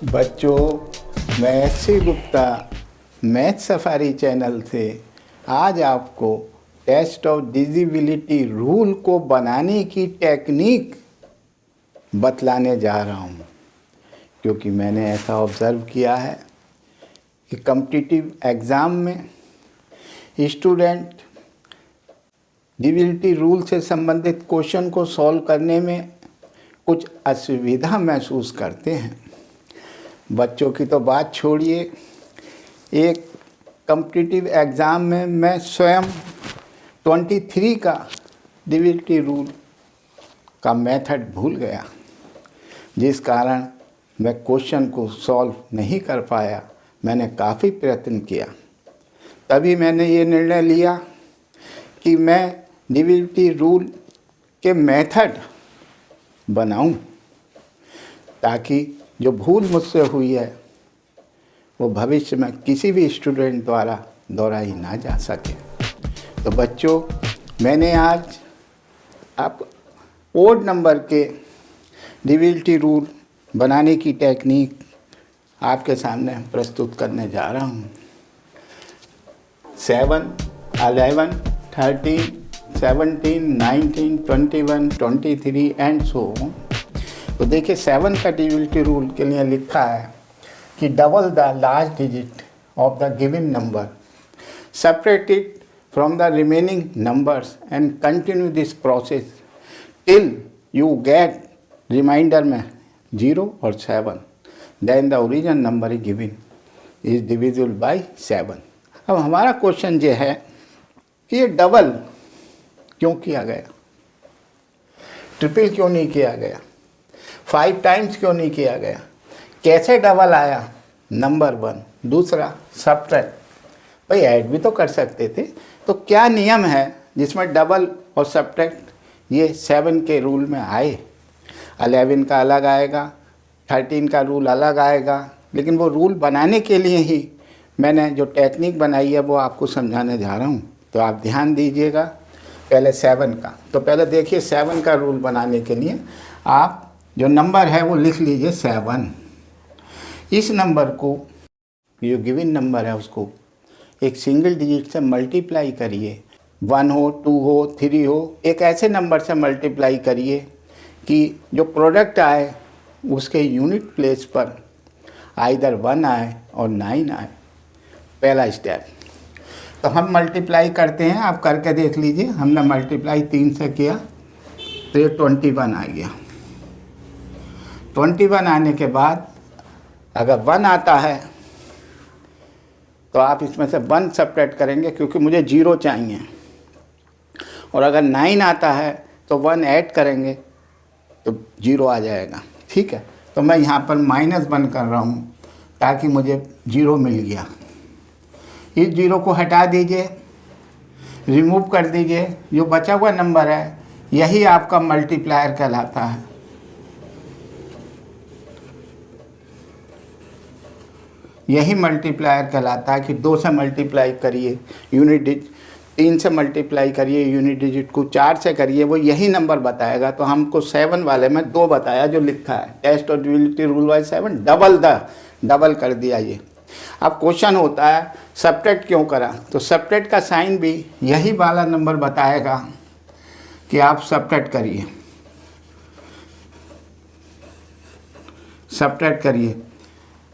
बच्चों, मैं SC. Gupta math safari channel से आज आपको टेस्ट ऑफ डिजिबिलिटी रूल को बनाने की टेक्निक बतलाने जा रहा हूँ, क्योंकि मैंने ऐसा ऑब्ज़र्व किया है कि कॉम्पिटिटिव एग्ज़ाम में स्टूडेंट डिजिबिलिटी रूल से संबंधित क्वेश्चन को सॉल्व करने में कुछ असुविधा महसूस करते हैं। बच्चों की तो बात छोड़िए, एक कॉम्पिटिटिव एग्ज़ाम में मैं स्वयं 23 का डिजिबिलिटी रूल का मेथड भूल गया, जिस कारण मैं क्वेश्चन को सॉल्व नहीं कर पाया। मैंने काफ़ी प्रयत्न किया, तभी मैंने ये निर्णय लिया कि मैं डिजिबिलिटी रूल के मेथड बनाऊं, ताकि जो भूल मुझसे हुई है वो भविष्य में किसी भी स्टूडेंट द्वारा दोहराई ना जा सके। तो बच्चों, मैंने आज आप ओड नंबर के डिजिबिलिटी रूल बनाने की टेक्निक आपके सामने प्रस्तुत करने जा रहा हूँ। 7, 11, 13, 17, 19, 21, 23 एंड सो। तो देखिए, 7 का डिजिबिलिटी रूल के लिए लिखा है कि double the last digit of the given number, separate it from the remaining numbers and continue this process till you get reminder में 0 और 7, then the original number is given is divisible by 7। अब हमारा question ये है कि ये double क्यों किया गया, ट्रिपल क्यों नहीं किया गया, 5 टाइम्स क्यों नहीं किया गया, कैसे डबल आया, नंबर 1। दूसरा, सब्ट्रैक्ट, भाई ऐड भी तो कर सकते थे। तो क्या नियम है जिसमें डबल और सब्ट्रैक्ट ये 7 के रूल में आए? 11 का अलग आएगा, 13 का रूल अलग आएगा, लेकिन वो रूल बनाने के लिए ही मैंने जो टेक्निक बनाई है वो आपको समझाने जा रहा हूँ। तो आप ध्यान दीजिएगा। पहले 7 का, तो पहले देखिए 7 का रूल बनाने के लिए आप जो नंबर है वो लिख लीजिए 7। इस नंबर को, जो गिवन नंबर है उसको एक सिंगल डिजिट से मल्टीप्लाई करिए। 1 हो, 2 हो, 3 हो, एक ऐसे नंबर से मल्टीप्लाई करिए कि जो प्रोडक्ट आए उसके यूनिट प्लेस पर आइदर 1 आए और 9 आए। पहला स्टेप। तो हम मल्टीप्लाई करते हैं, आप करके देख लीजिए। हमने मल्टीप्लाई 3 से किया तो ये 21 आ गया। 21 आने के बाद अगर 1 आता है तो आप इसमें से 1 सब्ट्रैक्ट करेंगे, क्योंकि मुझे 0 चाहिए। और अगर 9 आता है तो 1 ऐड करेंगे तो 0 आ जाएगा। ठीक है, तो मैं यहाँ पर -1 कर रहा हूँ ताकि मुझे 0 मिल गया। इस 0 को हटा दीजिए, रिमूव कर दीजिए। जो बचा हुआ नंबर है यही आपका मल्टीप्लायर कहलाता है। यही मल्टीप्लायर कहलाता है कि 2 से मल्टीप्लाई करिए यूनिट डिजिट, 3 से मल्टीप्लाई करिए यूनिट डिजिट को, 4 से करिए, वो यही नंबर बताएगा। तो हमको 7 वाले में 2 बताया जो लिखा है, test of divisibility rule by 7, double कर दिया ये। अब क्वेश्चन होता है सब्ट्रैक्ट क्यों करा, तो सब्ट्रैक्ट का साइन भी यही वाला नंबर बताएगा कि आप सब्ट्रैक्ट करिए, सब्ट्रैक्ट करिए।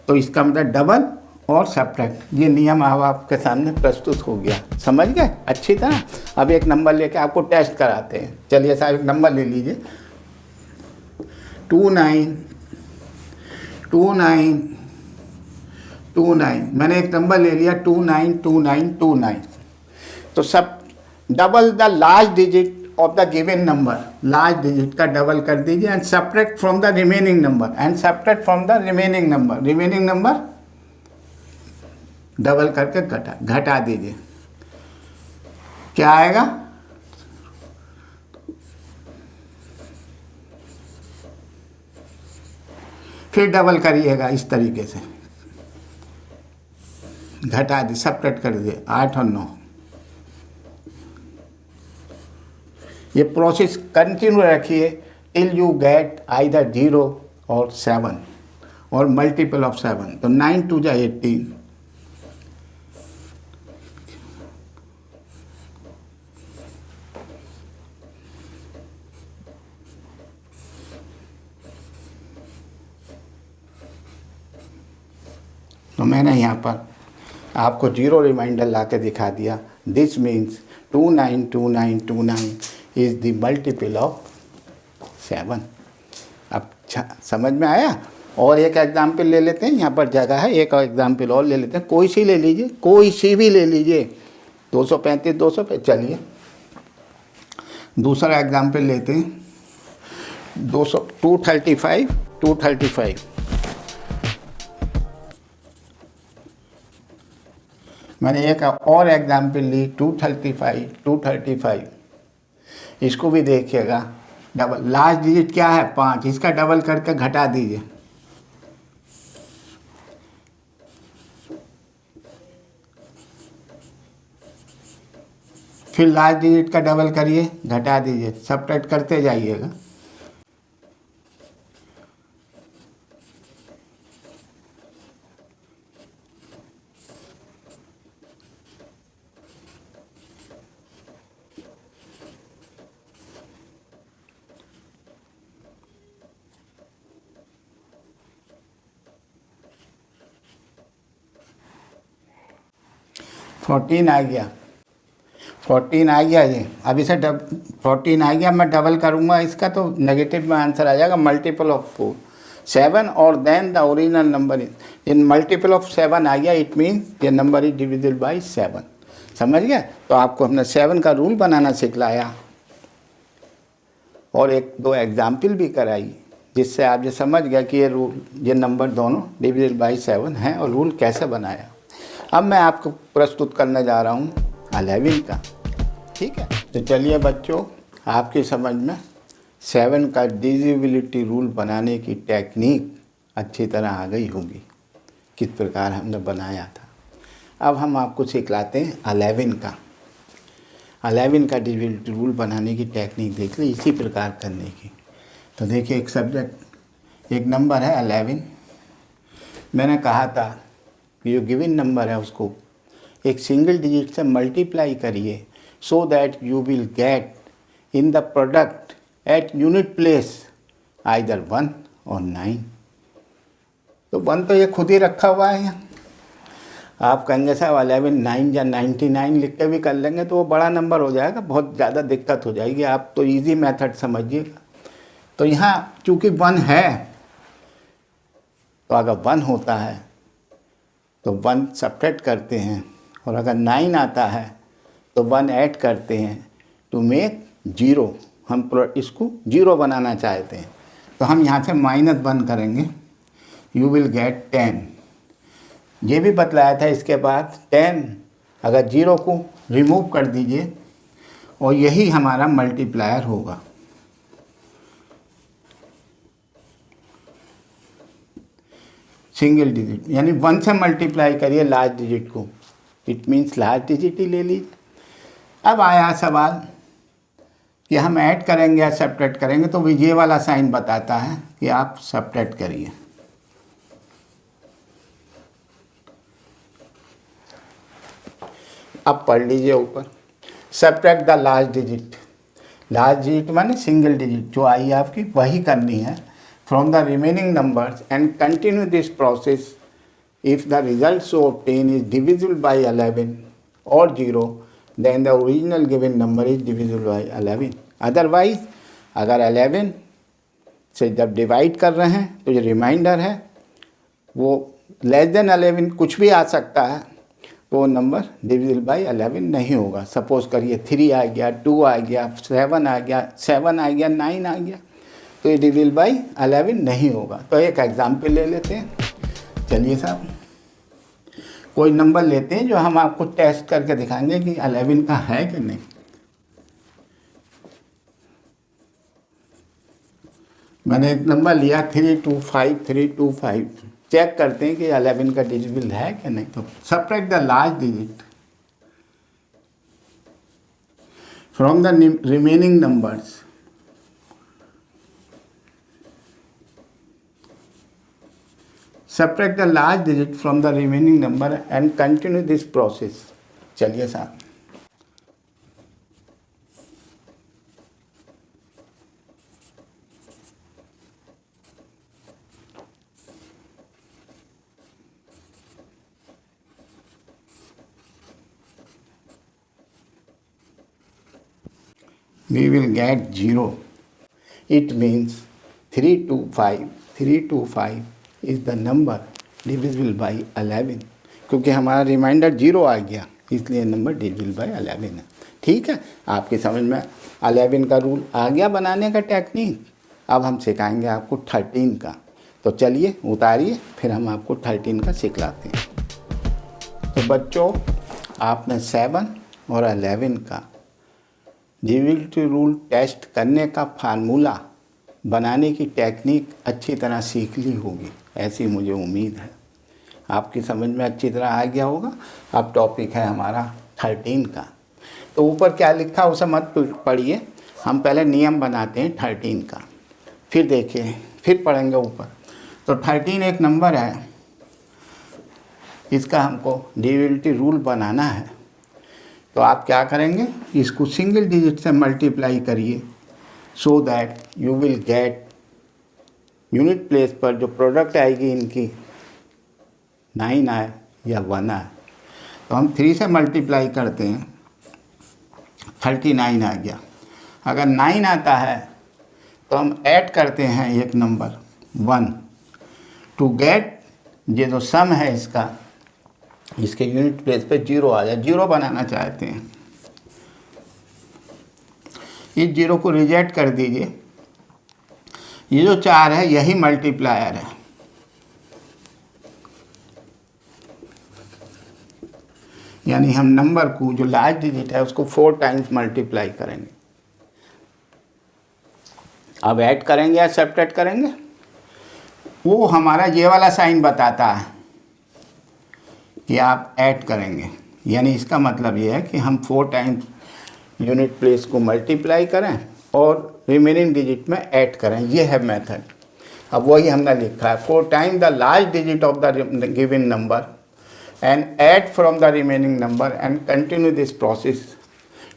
तो इसका मतलब डबल और सब्ट्रैक्ट, ये नियम अब आपके सामने प्रस्तुत हो गया। समझ गए अच्छी तरह? अब एक नंबर लेके आपको टेस्ट कराते हैं। चलिए साहब, एक नंबर ले लीजिए। 292929। मैंने एक नंबर ले लिया 292929। तो सब double the last digit of the given number, last digit का डबल कर दीजिए and subtract from the remaining number, remaining number double करके घटा दीजिए। क्या आएगा? फिर डबल करिएगा इस तरीके से, घटा दी, सब्ट्रैक्ट कर दिए 8 और 9। ये प्रोसेस कंटिन्यू रखिए टिल यू गेट आइदर 0 और 7, और मल्टीपल ऑफ 7, तो 9 2 जा 18, तो मैंने यहाँ पर आपको जीरो रिमाइंडर ला के दिखा दिया। This means 292929 is the multiple of 7। अब समझ में आया। और एक एग्जाम्पल ले लेते हैं, यहाँ पर जगह है, एक एग्जाम्पल और ले लेते हैं, कोई सी ले लीजिए, कोई सी भी ले लीजिए, 235 200 चलिए दूसरा एग्जाम्पल लेते हैं, 235 मैंने एक और एग्जाम्पल ली 235, इसको भी देखिएगा। डबल लास्ट डिजिट क्या है 5, इसका डबल करके घटा दीजिए, फिर लास्ट डिजिट का डबल करिए, घटा दीजिए, सबट्रैक्ट करते जाइएगा। फोर्टीन आ गया, 14 आ गया जी। अब इसे 14 आ गया, मैं डबल करूँगा इसका तो नेगेटिव में आंसर आ जाएगा, मल्टीपल ऑफ 4 7 और then the original number in multiple of 7 आ गया, इट मीन्स ये नंबर इज डिविजिबल बाई 7। समझ गए। तो आपको हमने 7 का रूल बनाना सिखलाया और एक दो एग्जाम्पल भी कराई, जिससे आप ये समझ गया कि ये रूल, ये नंबर दोनों डिविजिबल बाई 7 हैं और रूल कैसे बनाया। अब मैं आपको प्रस्तुत करने जा रहा हूँ 11 का। ठीक है, तो चलिए बच्चों, आपकी समझ में 7 का डिविजिबिलिटी रूल बनाने की टेक्निक अच्छी तरह आ गई होगी, किस प्रकार हमने बनाया था। अब हम आपको सिखलाते हैं 11 का। 11 का डिविजिबिलिटी रूल बनाने की टेक्निक देख ली, इसी प्रकार करने की। तो देखिए, एक सब्जेक्ट, एक नंबर है 11। मैंने कहा था कि जो गिवन नंबर है उसको एक सिंगल डिजिट से मल्टीप्लाई करिए, so that you will get in the product at unit place either 1 और 9। तो 1 तो ये खुद ही रखा हुआ है यहाँ। आप कहेंगे साहब 11 9 या 99 लिख के भी कर लेंगे तो वो बड़ा नंबर हो जाएगा, बहुत ज़्यादा दिक्कत हो जाएगी। आप तो इजी मेथड समझिएगा। तो यहाँ चूँकि 1 है, तो अगर 1 होता है तो 1 सब्ट्रैक्ट करते हैं, और अगर 9 आता है तो 1 ऐड करते हैं टू मेक 0। हम इसको 0 बनाना चाहते हैं, तो हम यहाँ से -1 करेंगे, यू विल गेट 10। ये भी बतलाया था इसके बाद 10, अगर 0 को रिमूव कर दीजिए और यही हमारा मल्टीप्लायर होगा। सिंगल डिजिट यानी 1 से मल्टीप्लाई करिए लास्ट डिजिट को, इट मीन्स लास्ट डिजिट ही ले लीजिए। अब आया सवाल कि हम ऐड करेंगे या सब्ट्रैक्ट करेंगे, तो ये वाला साइन बताता है कि आप सब्ट्रैक्ट करिए। अब पढ़ लीजिए ऊपर, subtract the last digit. Last digit माने सिंगल डिजिट जो आई आपकी, वही करनी है from the remaining numbers and continue this process. If the result so obtained is divisible by 11 or 0, then the original given number is divisible by 11. Otherwise, अगर 11 से जब divide कर रहे हैं तो जो रिमाइंडर है वो लेस देन 11 कुछ भी आ सकता है, तो वो नंबर डिविजिबल बाई 11 नहीं होगा। सपोज करिए 3 आ गया, 2 आ गया, 7 आ गया, 7 आ गया, 9 आ गया, तो ये डिविजिबल बाई 11 नहीं होगा। तो एक एग्जाम्पल ले लेते हैं। चलिए साहब, कोई नंबर लेते हैं जो हम आपको टेस्ट करके दिखाएंगे कि 11 का है कि नहीं। मैंने एक नंबर लिया 325 चेक करते हैं कि 11 का डिविजिबल है कि नहीं। तो subtract the last digit from the remaining numbers. Subtract the large digit from the remaining number and continue this process. चलिए साहब, we will get 0. It means 325 is the number divisible by 11, क्योंकि हमारा reminder 0 आ गया इसलिए number divisible by 11 है। ठीक है, आपकी समझ में 11 का रूल आ गया बनाने का टेक्निक। अब हम सिखाएंगे आपको 13 का। तो चलिए उतारिए, फिर हम आपको 13 का सिखलाते हैं। तो बच्चों, आपने 7 और 11 का डिविजिबिलिटी रूल टेस्ट करने का फार्मूला बनाने की टेक्निक अच्छी तरह सीख ली होगी, ऐसी मुझे उम्मीद है। आपकी समझ में अच्छी तरह आ गया होगा। अब टॉपिक है हमारा 13 का। तो ऊपर क्या लिखा उसे मत पढ़िए, हम पहले नियम बनाते हैं 13 का, फिर देखिए, फिर पढ़ेंगे ऊपर। तो 13 एक नंबर है, इसका हमको डिविजिबिलिटी रूल बनाना है। तो आप क्या करेंगे, इसको सिंगल डिजिट से मल्टीप्लाई करिए, so that you will get unit place पर जो प्रोडक्ट आएगी इनकी 9 आए या 1 आए। तो हम 3 से मल्टीप्लाई करते हैं, 39 आ गया। अगर 9 आता है तो हम ऐड करते हैं एक नंबर 1 टू गेट ये जो सम है इसका, इसके यूनिट प्लेस पे 0 आ जाए। 0 बनाना चाहते हैं, इस 0 को रिजेक्ट कर दीजिए। ये जो 4 है यही मल्टीप्लायर है, यानी हम नंबर को जो लार्ज डिजिट है उसको 4 टाइम्स मल्टीप्लाई करेंगे। अब ऐड करेंगे या सब्ट्रैक्ट करेंगे, वो हमारा ये वाला साइन बताता है कि आप ऐड करेंगे, यानी इसका मतलब ये है कि हम 4 टाइम्स यूनिट प्लेस को मल्टीप्लाई करें और रिमेनिंग डिजिट में ऐड करें। ये है मेथड। अब वही हमने लिखा है, 4 times the large digit of the given number and add from the remaining number and continue this process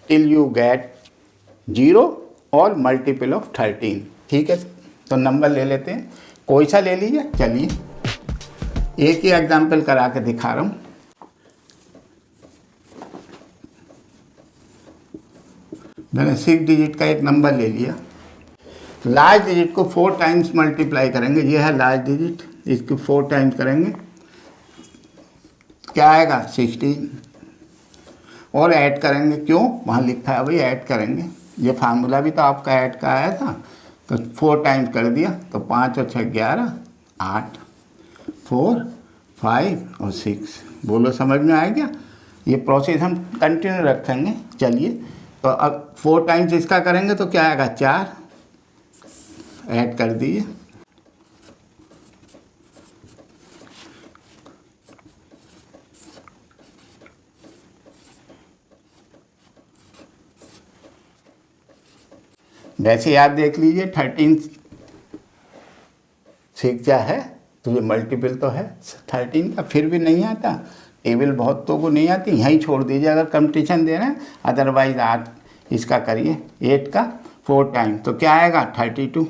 till you get 0 और मल्टीपल ऑफ 13। ठीक है, तो नंबर ले लेते हैं, कोई सा ले लीजिए। चलिए एक ही एग्जाम्पल करा के दिखा रहा हूँ। मैंने 6 डिजिट का एक नंबर ले लिया, लार्ज डिजिट को 4 टाइम्स मल्टीप्लाई करेंगे। ये है लार्ज डिजिट, इसको 4 टाइम्स करेंगे, क्या आएगा 16, और ऐड करेंगे। क्यों, वहाँ लिखा है भाई ऐड करेंगे। ये फार्मूला भी तो आपका ऐड का आया था, तो 4 टाइम्स कर दिया, तो 5 और 6 11, 8, 4, 5 और 6। बोलो समझ में आ गया। ये प्रोसेस हम कंटिन्यू रखेंगे। चलिए, तो अब 4 टाइम्स इसका करेंगे तो क्या आएगा 4, ऐड कर दीजिए। वैसे याद देख लीजिए, 13 6 क्या है, तो ये मल्टीपल तो है 13 का, फिर भी नहीं आता। टेबल बहुतों को नहीं आती, यहीं छोड़ दीजिए अगर कंपटीशन दे रहे हैं। अदरवाइज आप इसका करिए 8 का 4 टाइम, तो क्या आएगा 32।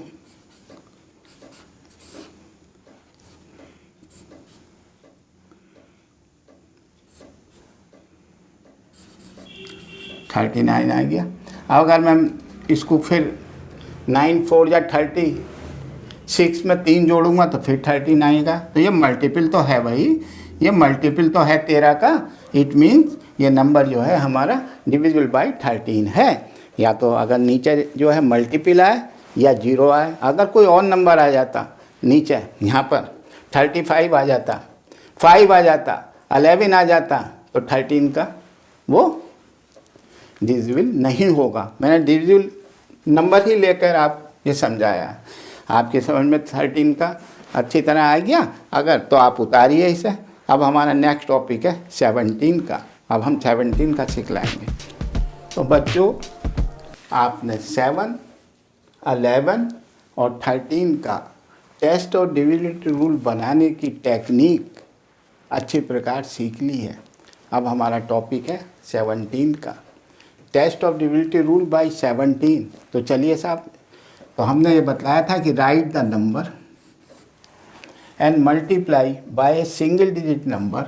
थर्टी 39 आ गया। अब अगर मैं इसको फिर 9 4 या 36 में 3 जोड़ूंगा तो फिर 39 का। तो ये मल्टीपल तो है भाई, ये मल्टीपल तो है 13 का। इट मीन्स ये नंबर जो है हमारा डिविजिबल बाय 13 है। या तो अगर नीचे जो है मल्टीपल आए या 0 आए। अगर कोई और नंबर आ जाता नीचे, यहाँ पर 35 आ जाता, 5 आ जाता, 11 आ जाता, तो 13 का वो डिविजिबल नहीं होगा। मैंने डिविजिबल नंबर ही लेकर आप ये समझाया। आपके समझ में 13 का अच्छी तरह आ गया अगर, तो आप उतारिए इसे। अब हमारा नेक्स्ट टॉपिक है 17 का। अब हम 17 का सीख लाएंगे। तो बच्चों, आपने 7, 11 और 13 का टेस्ट और डिविजिबिलिटी रूल बनाने की टेक्निक अच्छी प्रकार सीख ली है। अब हमारा टॉपिक है 17 का, test of divisibility rule by 17। तो चलिए साहब, तो हमने ये बताया था कि right the number and multiply by a single digit number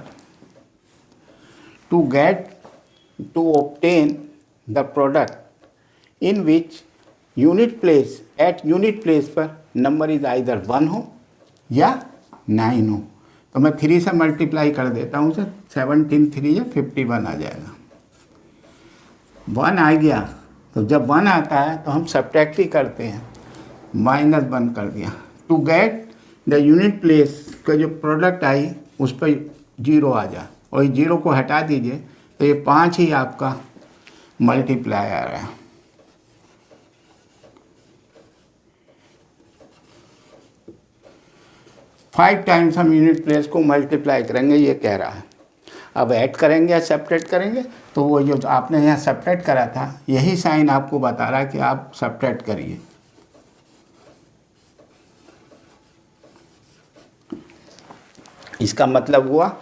to obtain the product in which at unit place पर नंबर इज आइदर 1 हो या 9 हो। तो मैं 3 से मल्टीप्लाई कर देता हूँ सर, 17 3 या 51 आ जाएगा। 1 आ गया, तो जब 1 आता है तो हम सब्ट्रैक्ट ही करते हैं, -1 कर दिया। To get the unit place का जो प्रोडक्ट आई उस पर 0 आ जाए, और 0 को हटा दीजिए तो ये 5 ही आपका मल्टीप्लाई आ रहा है। फाइव टाइम्स हम यूनिट प्लेस को मल्टीप्लाई करेंगे, ये कह रहा है। अब ऐड करेंगे या सेपरेट करेंगे, तो वो जो आपने यहाँ सेपरेट करा था यही साइन आपको बता रहा है कि आप सेपरेट करिए। इसका मतलब हुआ,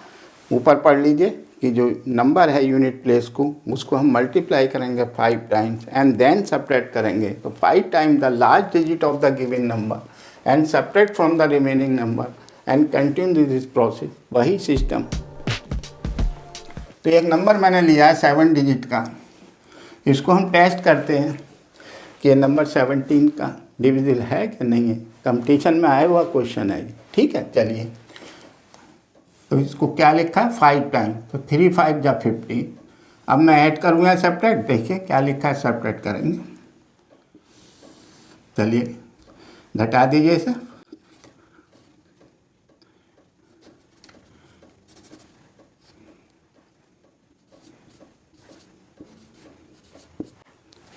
ऊपर पढ़ लीजिए कि जो नंबर है यूनिट प्लेस को, उसको हम मल्टीप्लाई करेंगे 5 टाइम्स एंड देन सेपरेट करेंगे। तो 5 times the last digit of the given number and separate from the remaining number and continue this process, वही सिस्टम। तो एक नंबर मैंने लिया है 7 डिजिट का, इसको हम टेस्ट करते हैं कि ये नंबर 17 का डिविजिबल है कि नहीं है। कंपटीशन में आया हुआ क्वेश्चन है, ठीक है। चलिए, तो इसको क्या लिखा है 5 टाइम, तो 3 5 जा 50। अब मैं ऐड करूँगा सेपरेट, देखिए क्या लिखा है, सेपरेट करेंगे। चलिए घटा दीजिए इसे,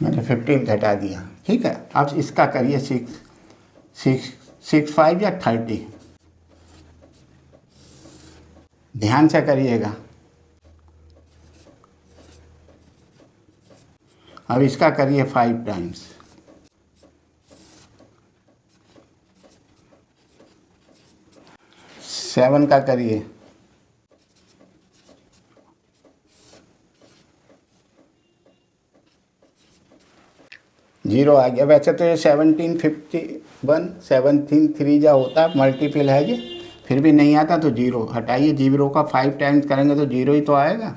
मैंने 15 घटा दिया, ठीक है। अब इसका करिए 6 5 या 30, ध्यान से करिएगा। अब इसका करिए 5 टाइम्स, सेवन का करिए, जीरो आ गया। वैसे तो ये 17 51 17 3 जा होता है, मल्टीपल है ये, फिर भी नहीं आता तो 0 हटाइए। 0 का 5 टाइम्स करेंगे तो 0 ही तो आएगा।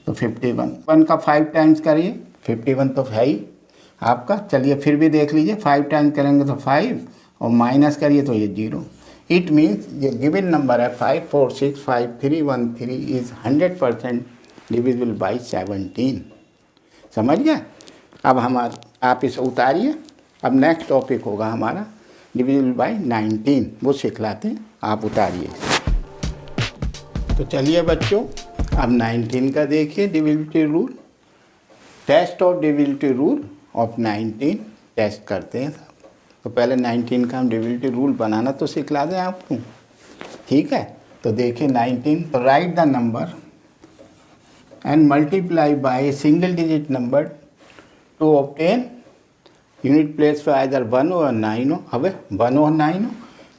तो 51 1 का 5 टाइम्स करिए, 51 तो है ही आपका। चलिए फिर भी देख लीजिए, 5 टाइम्स करेंगे तो 5 और माइनस करिए तो ये 0। इट मीन्स ये गिवन नंबर है 5465 इज़ 100% डिविजिबल बाई 17। समझ गया। अब आप इसे उतारिए। अब नेक्स्ट टॉपिक होगा हमारा डिविजिबल बाई 19, वो सिखलाते हैं, आप उतारिए। तो चलिए बच्चों, अब 19 का देखिए divisibility rule. Test of divisibility rule of 19 test करते हैं। तो पहले 19 का हम डिविजिबिलिटी रूल बनाना तो सिखला दें आपको, ठीक है। तो देखिए 19, तो right the number and multiply by a single digit number two obtain unit place पर आइदर 1 हो और 9 हो। हवे 1 और 9 हो,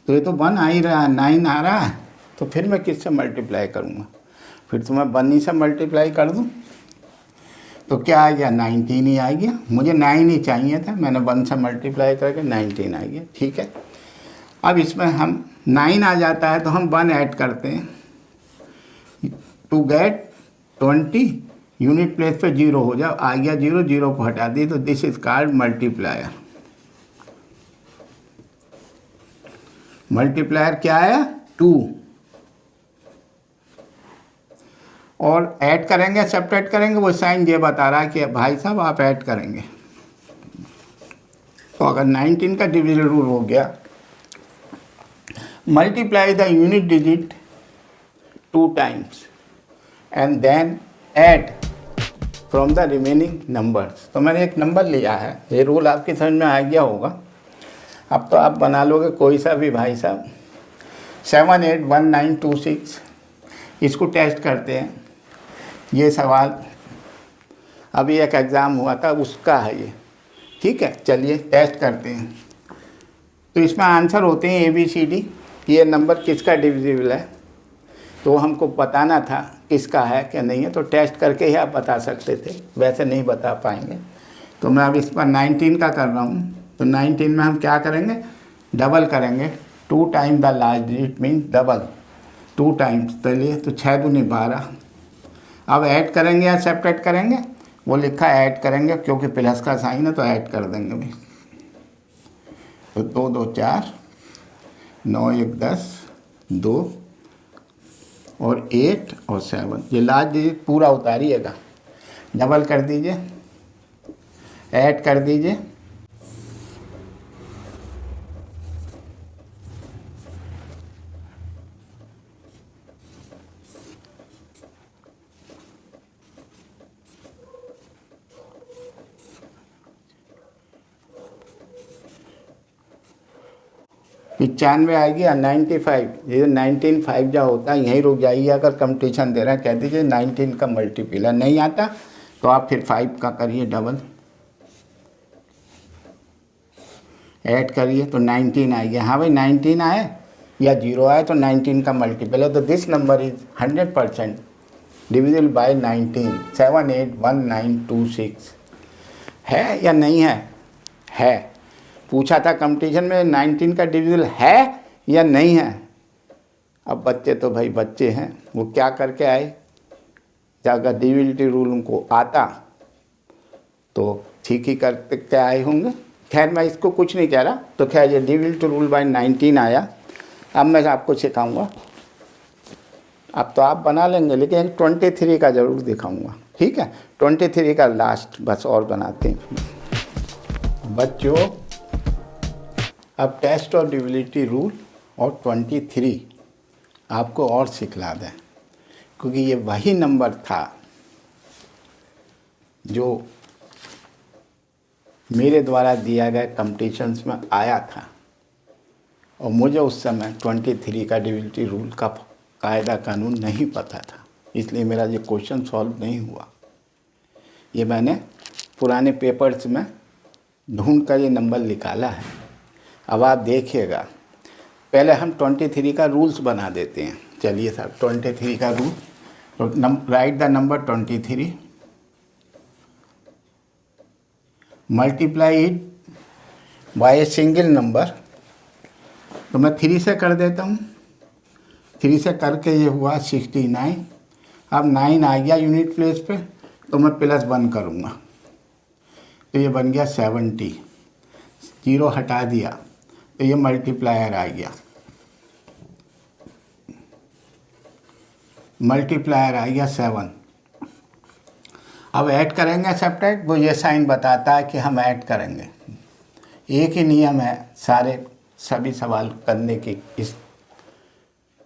तो ये तो 1 आ ही रहा है, 9 आ रहा है, तो फिर मैं किससे मल्टीप्लाई करूँगा? फिर तो मैं 1 ही से मल्टीप्लाई कर दूँ, तो क्या आ गया 19 ही आ गया। मुझे 9 ही चाहिए था, मैंने 1 से मल्टीप्लाई करके 19 आ गया, ठीक है। अब इसमें हम 9 आ जाता है तो हम 1 ऐड करते हैं टू गेट 20 यूनिट प्लेस पे 0 हो जाए, आ गया 0, 0 को हटा दिए, तो this is called multiplier. Multiplier क्या आया 2, और ऐड करेंगे सेपरेट करेंगे, वो साइन ये बता रहा है कि भाई साहब आप ऐड करेंगे। तो अगर 19 का डिविजिबल रूल हो गया, multiply the unit digit 2 times and then add from the remaining numbers. तो मैंने एक नंबर लिया है, ये रूल आपकी समझ में आ गया होगा। अब तो आप बना लोगे कोई सा भी भाई साहब। 781926, इसको टेस्ट करते हैं। ये सवाल अभी एक एग्ज़ाम हुआ था उसका है ये, ठीक है। चलिए टेस्ट करते हैं। तो इसमें आंसर होते हैं ABCD। ये नंबर किसका डिविजिबल है, तो हमको बताना था किसका है क्या नहीं है, तो टेस्ट करके ही आप बता सकते थे, वैसे नहीं बता पाएंगे। तो मैं अब इस पर 19 का कर रहा हूँ। तो 19 में हम क्या करेंगे, डबल करेंगे। 2 time the last digit means double 2 times. चलिए, तो 6 दूनी 12। अब ऐड करेंगे या सेपरेट करेंगे, वो लिखा ऐड करेंगे क्योंकि प्लस का साइन है तो ऐड कर देंगे भाई। तो 2 2 4, 9 1 10, 2 और 8 और 7, ये लास्ट डिजिट पूरा उतारिएगा, डबल कर दीजिए, ऐड कर दीजिए। पचानवे आएगी या 95, ये 19 जा होता है, यहीं रुक जाइए। अगर कंपटीशन दे रहा है कह दीजिए 19 का मल्टीपल है, नहीं आता तो आप फिर 5 का करिए डबल, ऐड करिए तो 19 आएगी। हाँ भाई 19 आए या 0 आए तो 19 का मल्टीपल है। तो this number is 100% divisible by 19। 781926 है या नहीं है? है। पूछा था कंपटीशन में 19 का डिविजिबल है या नहीं है। अब बच्चे तो भाई बच्चे हैं, वो क्या करके आए, अगर डिविजिबिलिटी रूल उनको आता तो ठीक ही करके आए होंगे। खैर मैं इसको कुछ नहीं कह रहा। तो खैर ये डिविजिबिलिटी रूल बाय 19 आया। अब मैं आपको सिखाऊंगा, अब तो आप बना लेंगे लेकिन 23 का ज़रूर दिखाऊंगा, ठीक है। 23 का लास्ट बस और बनाते हैं बच्चों। अब टेस्ट और डिविजिबिलिटी रूल और 23 आपको और सिखला दें, क्योंकि ये वही नंबर था जो मेरे द्वारा दिया गया कंपटीशन्स में आया था, और मुझे उस समय 23 का डिविजिबिलिटी रूल का कायदा कानून नहीं पता था, इसलिए मेरा ये क्वेश्चन सॉल्व नहीं हुआ। ये मैंने पुराने पेपर्स में ढूंढ कर ये नंबर निकाला है। अब आप देखिएगा, पहले हम 23 का रूल्स बना देते हैं। चलिए सर 23 का रूल, तो right the number 23, multiply it by a single number. तो मैं 3 से कर देता हूँ, 3 से करके ये हुआ 69। अब 9 आ गया यूनिट प्लेस पे, तो मैं +1 करूँगा, तो ये बन गया 70। 0 हटा दिया तो ये मल्टीप्लायर आ गया, मल्टीप्लायर आ गया 7। अब ऐड करेंगे सेपरेट, वो ये साइन बताता है कि हम ऐड करेंगे। एक ही नियम है सभी सवाल करने की, इस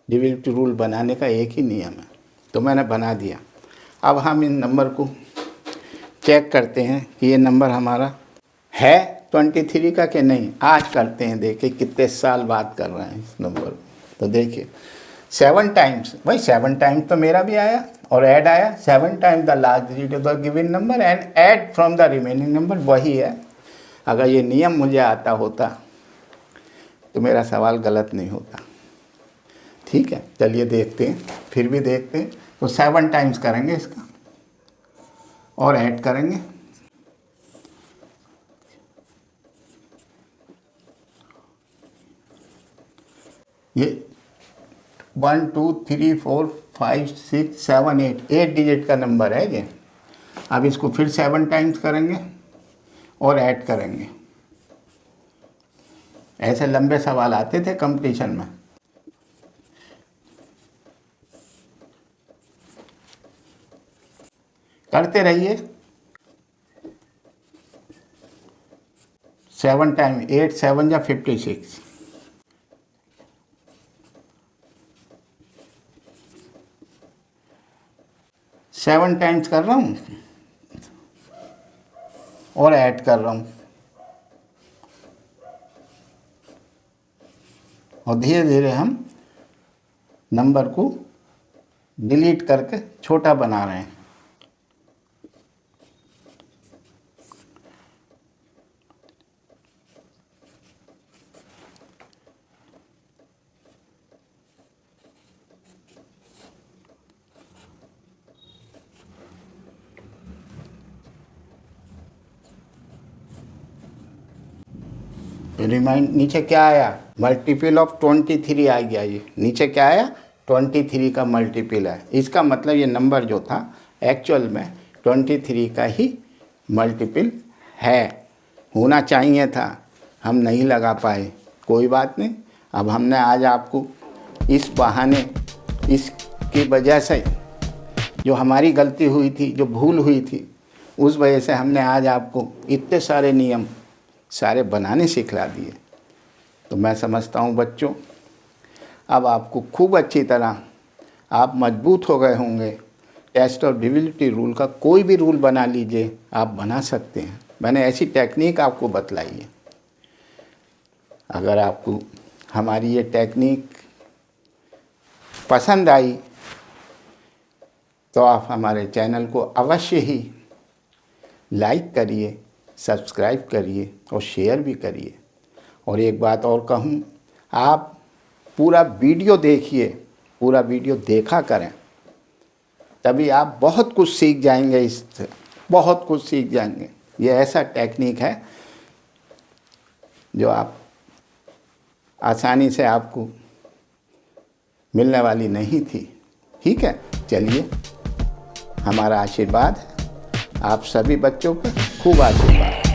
डिविजिबिलिटी रूल बनाने का एक ही नियम है। तो मैंने बना दिया। अब हम इन नंबर को चेक करते हैं कि ये नंबर हमारा है 23 का कि नहीं। आज करते हैं, देखिए कितने साल बाद कर रहे हैं इस नंबर को। तो देखिए 7 टाइम्स, भाई 7 टाइम्स तो मेरा भी आया और ऐड आया। 7 times the last digit of the given number and add from the remaining number, वही है। अगर ये नियम मुझे आता होता तो मेरा सवाल गलत नहीं होता, ठीक है। चलिए देखते हैं, फिर भी देखते हैं। तो 7 टाइम्स करेंगे इसका और ऐड करेंगे। ये 1 2 3 4 5 6 7 8 डिजिट का नंबर है ये। अब इसको फिर 7 टाइम्स करेंगे और ऐड करेंगे। ऐसे लंबे सवाल आते थे कंपटीशन में। करते रहिए। 7 टाइम 8 7 या 56। सेवन टाइम्स कर रहा हूँ और ऐड कर रहा हूँ, और धीरे धीरे हम नंबर को डिलीट करके छोटा बना रहे हैं। रिमाइंड नीचे क्या आया, मल्टीपल ऑफ 23 आ गया। ये नीचे क्या आया, 23 का मल्टीपल है। इसका मतलब ये नंबर जो था एक्चुअल में 23 का ही मल्टीपल है, होना चाहिए था, हम नहीं लगा पाए, कोई बात नहीं। अब हमने आज आपको इस बहाने, इसकी वजह से जो हमारी गलती हुई थी, जो भूल हुई थी, उस वजह से हमने आज आपको इतने सारे नियम सारे बनाने सिखला दिए। तो मैं समझता हूँ बच्चों, अब आपको खूब अच्छी तरह आप मजबूत हो गए होंगे। टेस्ट ऑफ डिविनिटी रूल का कोई भी रूल बना लीजिए, आप बना सकते हैं। मैंने ऐसी टेक्निक आपको बतलाई है। अगर आपको हमारी ये टेक्निक पसंद आई तो आप हमारे चैनल को अवश्य ही लाइक करिए, सब्सक्राइब करिए और शेयर भी करिए। और एक बात और कहूँ, आप पूरा वीडियो देखिए, पूरा वीडियो देखा करें, तभी आप बहुत कुछ सीख जाएंगे, इससे बहुत कुछ सीख जाएंगे। ये ऐसा टेक्निक है जो आप आसानी से आपको मिलने वाली नहीं थी। ठीक है, चलिए, हमारा आशीर्वाद है आप सभी बच्चों पर, खूब आशीर्वाद।